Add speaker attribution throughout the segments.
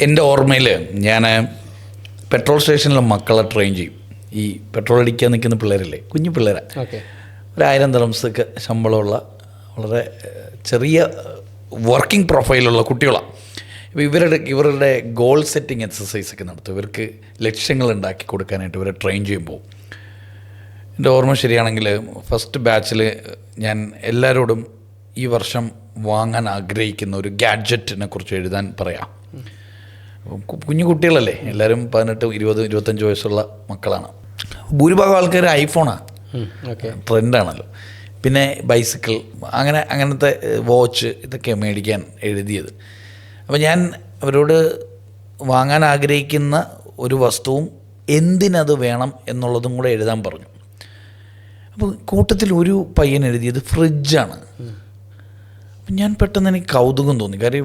Speaker 1: എൻ്റെ ഓർമ്മയിൽ ഞാൻ പെട്രോൾ സ്റ്റേഷനിലെ മക്കളെ ട്രെയിൻ ചെയ്യും. ഈ പെട്രോൾ അടിക്കാൻ നിൽക്കുന്ന പിള്ളേരില്ലേ, കുഞ്ഞു പിള്ളേരാണ്. ഒരു 1000 ദിർഹംസൊക്കെ ശമ്പളമുള്ള വളരെ ചെറിയ വർക്കിംഗ് പ്രൊഫൈലുള്ള കുട്ടികളാണ്. ഇപ്പോൾ ഇവരുടെ ഗോൾ സെറ്റിംഗ് എക്സസൈസൊക്കെ നടത്തും. ഇവർക്ക് ലക്ഷ്യങ്ങൾ ഉണ്ടാക്കി കൊടുക്കാനായിട്ട് ഇവരെ ട്രെയിൻ ചെയ്യുമ്പോൾ എൻ്റെ ഓർമ്മ ശരിയാണെങ്കിൽ ഫസ്റ്റ് ബാച്ചിൽ ഞാൻ എല്ലാവരോടും ഈ വർഷം വാങ്ങാൻ ആഗ്രഹിക്കുന്ന ഒരു ഗാഡ്ജറ്റിനെ കുറിച്ച് എഴുതാൻ പറയാം. കുഞ്ഞു കുട്ടികളല്ലേ, എല്ലാവരും 18, 20, 25 വയസ്സുള്ള മക്കളാണ്. ഭൂരിഭാഗം ആൾക്കാർ ഐഫോണാണ്, ട്രെൻഡാണല്ലോ. പിന്നെ ബൈസിക്കിൾ, അങ്ങനത്തെ വാച്ച്, ഇതൊക്കെ മേടിക്കാൻ എഴുതിയത്. അപ്പോൾ ഞാൻ അവരോട് വാങ്ങാൻ ആഗ്രഹിക്കുന്ന ഒരു വസ്തുവും എന്തിനത് വേണം എന്നുള്ളതും കൂടെ എഴുതാൻ പറഞ്ഞു. അപ്പോൾ കൂട്ടത്തിൽ ഒരു പയ്യൻ എഴുതിയത് ഫ്രിഡ്ജാണ്. ഞാൻ പെട്ടെന്ന് എനിക്ക് കൗതുകം തോന്നി. കാര്യം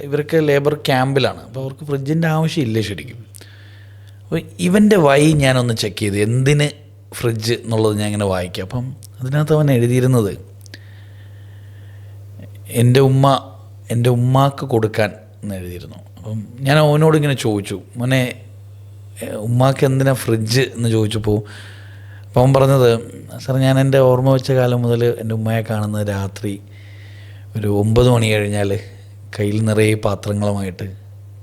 Speaker 1: ഇവരൊക്കെ ലേബർ ക്യാമ്പിലാണ്, അപ്പോൾ അവർക്ക് ഫ്രിഡ്ജിൻ്റെ ആവശ്യമില്ല ശരിക്കും. അപ്പോൾ ഇവൻ്റെ ഞാനൊന്ന് ചെക്ക് ചെയ്ത് എന്തിന് ഫ്രിഡ്ജ് എന്നുള്ളത് ഞാൻ ഇങ്ങനെ വായിക്കാം. അപ്പം അതിനകത്ത് അവൻ എഴുതിയിരുന്നത് എൻ്റെ ഉമ്മാക്ക് കൊടുക്കാൻ എന്ന് എഴുതിയിരുന്നു. അപ്പം ഞാൻ അവനോട് ഇങ്ങനെ ചോദിച്ചു, മോനെ ഉമ്മാക്ക് എന്തിനാ ഫ്രിഡ്ജ് എന്ന് ചോദിച്ചപ്പോൾ അപ്പോൾ അവൻ പറഞ്ഞത്, സാർ ഞാൻ എൻ്റെ ഓർമ്മ വെച്ച കാലം മുതൽ എൻ്റെ ഉമ്മയെ കാണുന്നത് രാത്രി ഒരു 9 മണി കഴിഞ്ഞാൽ കയ്യിൽ നിറയെ പാത്രങ്ങളുമായിട്ട്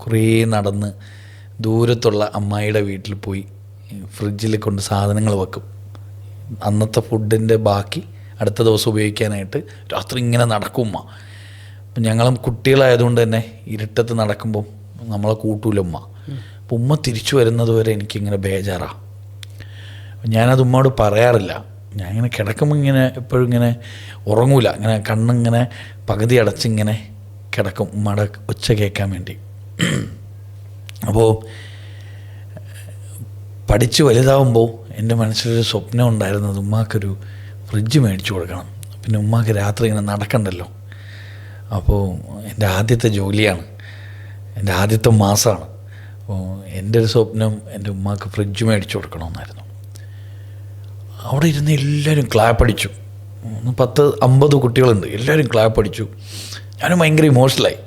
Speaker 1: കുറേ നടന്ന് ദൂരത്തുള്ള അമ്മായിയുടെ വീട്ടിൽ പോയി ഫ്രിഡ്ജിൽ കൊണ്ട് സാധനങ്ങൾ വെക്കും. അന്നത്തെ ഫുഡിൻ്റെ ബാക്കി അടുത്ത ദിവസം ഉപയോഗിക്കാനായിട്ട് രാത്രി ഇങ്ങനെ നടക്കും ഉമ്മ. അപ്പം ഞങ്ങളും കുട്ടികളായതുകൊണ്ട് തന്നെ ഇരുട്ടത്ത് നടക്കുമ്പോൾ നമ്മളെ കൂട്ടൂല ഉമ്മ. അപ്പം ഉമ്മ തിരിച്ചു വരുന്നത് വരെ എനിക്കിങ്ങനെ ബേജാറാണ്. ഞാനത് ഉമ്മയോട് പറയാറില്ല. ഞാൻ ഇങ്ങനെ കിടക്കുമ്പോൾ ഇങ്ങനെ എപ്പോഴും ഇങ്ങനെ ഉറങ്ങൂല, ഇങ്ങനെ കണ്ണിങ്ങനെ പകുതി അടച്ചിങ്ങനെ കിടക്കും ഉമ്മയുടെ ഒച്ച കേൾക്കാൻ വേണ്ടി. അപ്പോൾ പഠിച്ച് വലുതാവുമ്പോൾ എൻ്റെ മനസ്സിലൊരു സ്വപ്നം ഉണ്ടായിരുന്നത് ഉമ്മാക്കൊരു ഫ്രിഡ്ജ് മേടിച്ചു കൊടുക്കണം. പിന്നെ ഉമ്മാക്ക് രാത്രി ഇങ്ങനെ നടക്കണ്ടല്ലോ. അപ്പോൾ എൻ്റെ ആദ്യത്തെ ജോലിയാണ്, എൻ്റെ ആദ്യത്തെ മാസമാണ്. അപ്പോൾ എൻ്റെ ഒരു സ്വപ്നം എൻ്റെ ഉമ്മാക്ക് ഫ്രിഡ്ജ് മേടിച്ചു കൊടുക്കണമെന്നായിരുന്നു. അവിടെ ഇരുന്ന് എല്ലാവരും ക്ലാപ്പ് അടിച്ചു. 10-50 കുട്ടികളുണ്ട്, എല്ലാവരും ക്ലാപ്പ് അടിച്ചു. ഞാനും ഭയങ്കര ഇമോഷണലായി.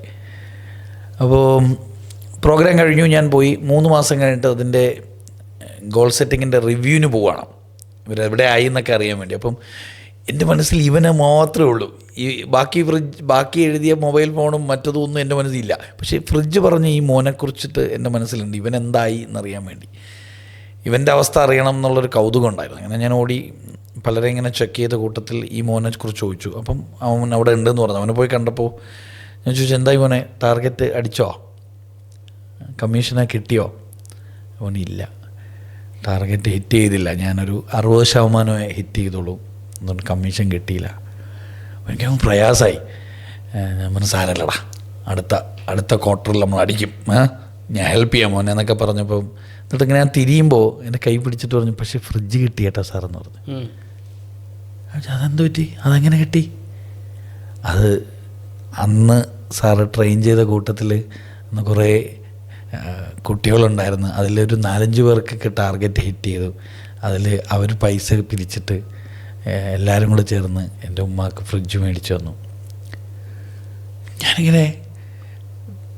Speaker 1: അപ്പോൾ പ്രോഗ്രാം കഴിഞ്ഞു, ഞാൻ പോയി. 3 മാസം കഴിഞ്ഞിട്ട് അതിൻ്റെ ഗോൾ സെറ്റിങ്ങിൻ്റെ റിവ്യൂവിന് പോവുകയാണ്. ഇവരെവിടെ ആയി എന്നൊക്കെ അറിയാൻ വേണ്ടി. അപ്പം എൻ്റെ മനസ്സിൽ ഇവനെ മാത്രമേ ഉള്ളൂ. ഈ ബാക്കി എഴുതിയ മൊബൈൽ ഫോണും മറ്റതും ഒന്നും എൻ്റെ മനസ്സിലില്ല. പക്ഷേ ഫ്രിഡ്ജ് പറഞ്ഞ ഈ മോനെക്കുറിച്ചിട്ട് എൻ്റെ മനസ്സിലുണ്ട്, ഇവൻ എന്തായി എന്നറിയാൻ വേണ്ടി, ഇവൻ്റെ അവസ്ഥ അറിയണം എന്നുള്ളൊരു കൗതുകം ഉണ്ടായിരുന്നു. അങ്ങനെ ഞാൻ ഓടി പലരെ ഇങ്ങനെ ചെക്ക് ചെയ്ത കൂട്ടത്തിൽ ഈ മോനെ കുറിച്ച് ചോദിച്ചു. അപ്പം അവൻ അവിടെ ഉണ്ടെന്ന് പറഞ്ഞു. അവനെ പോയി കണ്ടപ്പോൾ ഞാൻ ചോദിച്ചു, എന്തായി മോനെ, ടാർഗറ്റ് അടിച്ചോ, കമ്മീഷനെ കിട്ടിയോ? അവനില്ല, ടാർഗറ്റ് ഹിറ്റ് ചെയ്തില്ല, ഞാനൊരു 60% ഹിറ്റ് ചെയ്തോളൂ, എന്തുകൊണ്ട് കമ്മീഷൻ കിട്ടിയില്ല. എനിക്കവൻ പ്രയാസമായി. ഞാൻ പറഞ്ഞു, സാരല്ലടാ, അടുത്ത ക്വാർട്ടറിൽ നമ്മൾ അടിക്കും, ഞാൻ ഹെൽപ്പ് ചെയ്യാം മോനെ എന്നൊക്കെ പറഞ്ഞപ്പോൾ, എന്നിട്ട് ഇങ്ങനെ ഞാൻ തിരിയുമ്പോൾ എൻ്റെ കൈ പിടിച്ചിട്ട് പറഞ്ഞു, പക്ഷേ ഫ്രിഡ്ജ് കിട്ടി കേട്ടോ സാറെന്ന് പറഞ്ഞു. അതെന്ത് പറ്റി, അതെങ്ങനെ കിട്ടി? അത് അന്ന് സാറ് ട്രെയിൻ ചെയ്ത കൂട്ടത്തിൽ അന്ന് കുറേ കുട്ടികളുണ്ടായിരുന്നു. അതിലൊരു 4-5 പേർക്കൊക്കെ ടാർഗറ്റ് ഹിറ്റ് ചെയ്തു. അതിൽ അവർ പൈസ പിരിച്ചിട്ട് എല്ലാവരും കൂടെ ചേർന്ന് എൻ്റെ ഉമ്മാക്ക് ഫ്രിഡ്ജ് മേടിച്ചു തന്നു. ഞാനിങ്ങനെ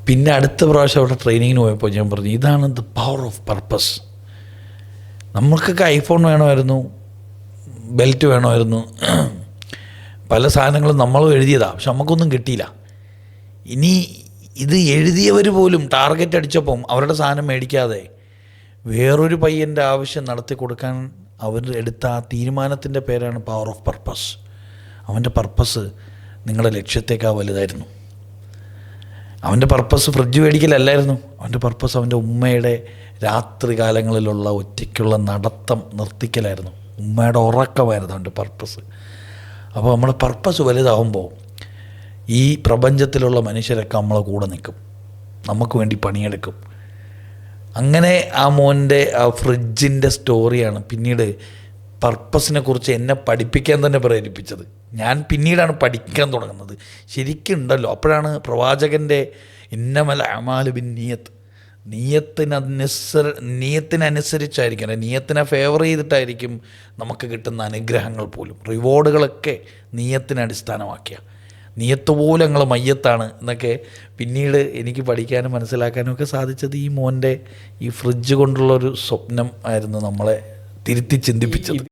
Speaker 1: പിന്നെ അടുത്ത പ്രാവശ്യം അവിടെ ട്രെയിനിങ്ങിന് പോയപ്പോൾ ഞാൻ പറഞ്ഞു, ഇതാണ് ദ പവർ ഓഫ് പർപ്പസ്. നമ്മൾക്കൊക്കെ ഐഫോൺ വേണമായിരുന്നു, ബെൽറ്റ് വേണമായിരുന്നു, പല സാധനങ്ങളും നമ്മളും എഴുതിയതാണ്, പക്ഷെ നമുക്കൊന്നും കിട്ടിയില്ല. ഇനി ഇത് എഴുതിയവർ പോലും ടാർഗറ്റ് അടിച്ചപ്പം അവരുടെ സാധനം മേടിക്കാതെ വേറൊരു പയ്യൻ്റെ ആവശ്യം നടത്തി കൊടുക്കാൻ അവർ എടുത്ത ആ തീരുമാനത്തിൻ്റെ പേരാണ് പവർ ഓഫ് പർപ്പസ്. അവൻ്റെ പർപ്പസ് നിങ്ങളുടെ ലക്ഷ്യത്തേക്കാൾ വലുതായിരുന്നു. അവൻ്റെ പർപ്പസ് ഫ്രിഡ്ജ് മേടിക്കലല്ലായിരുന്നു. അവൻ്റെ പർപ്പസ് അവൻ്റെ ഉമ്മയുടെ രാത്രി കാലങ്ങളിലുള്ള ഒറ്റയ്ക്കുള്ള നടത്തം നിർത്തിക്കലായിരുന്നു. ഉമ്മയുടെ ഉറക്കമായിരുന്നു അവൻ്റെ പർപ്പസ്. അപ്പോൾ നമ്മുടെ പർപ്പസ് വലുതാവുമ്പോൾ ഈ പ്രപഞ്ചത്തിലുള്ള മനുഷ്യരൊക്കെ നമ്മളെ കൂടെ നിൽക്കും, നമുക്ക് വേണ്ടി പണിയെടുക്കും. അങ്ങനെ ആ മോൻ്റെ ആ ഫ്രിഡ്ജിൻ്റെ സ്റ്റോറിയാണ് പിന്നീട് പർപ്പസിനെ കുറിച്ച് എന്നെ പഠിപ്പിക്കാൻ തന്നെ പ്രേരിപ്പിച്ചത്. ഞാൻ പിന്നീടാണ് പഠിക്കാൻ തുടങ്ങുന്നത്. ശരിക്കും ഉണ്ടല്ലോ, അപ്പോഴാണ് പ്രവാചകൻ്റെ ഇന്നമൽ അമാലു ബിൻ നിയ്യത്ത്, നീയത്തിനനുസരിച്ചായിരിക്കും, അല്ലെ നീയത്തിനെ ഫേവർ ചെയ്തിട്ടായിരിക്കും നമുക്ക് കിട്ടുന്ന അനുഗ്രഹങ്ങൾ പോലും, റിവാർഡുകളൊക്കെ നീയത്തിനെ അടിസ്ഥാനമാക്കിയ. നീയത്ത് പോലെ ഞങ്ങൾ മയ്യത്താണ് എന്നൊക്കെ പിന്നീട് എനിക്ക് പഠിക്കാനും മനസ്സിലാക്കാനും ഒക്കെ സാധിച്ചത് ഈ മോൻ്റെ ഈ ഫ്രിഡ്ജ് കൊണ്ടുള്ളൊരു സ്വപ്നം ആയിരുന്നു നമ്മളെ തിരുത്തി ചിന്തിപ്പിച്ചത്.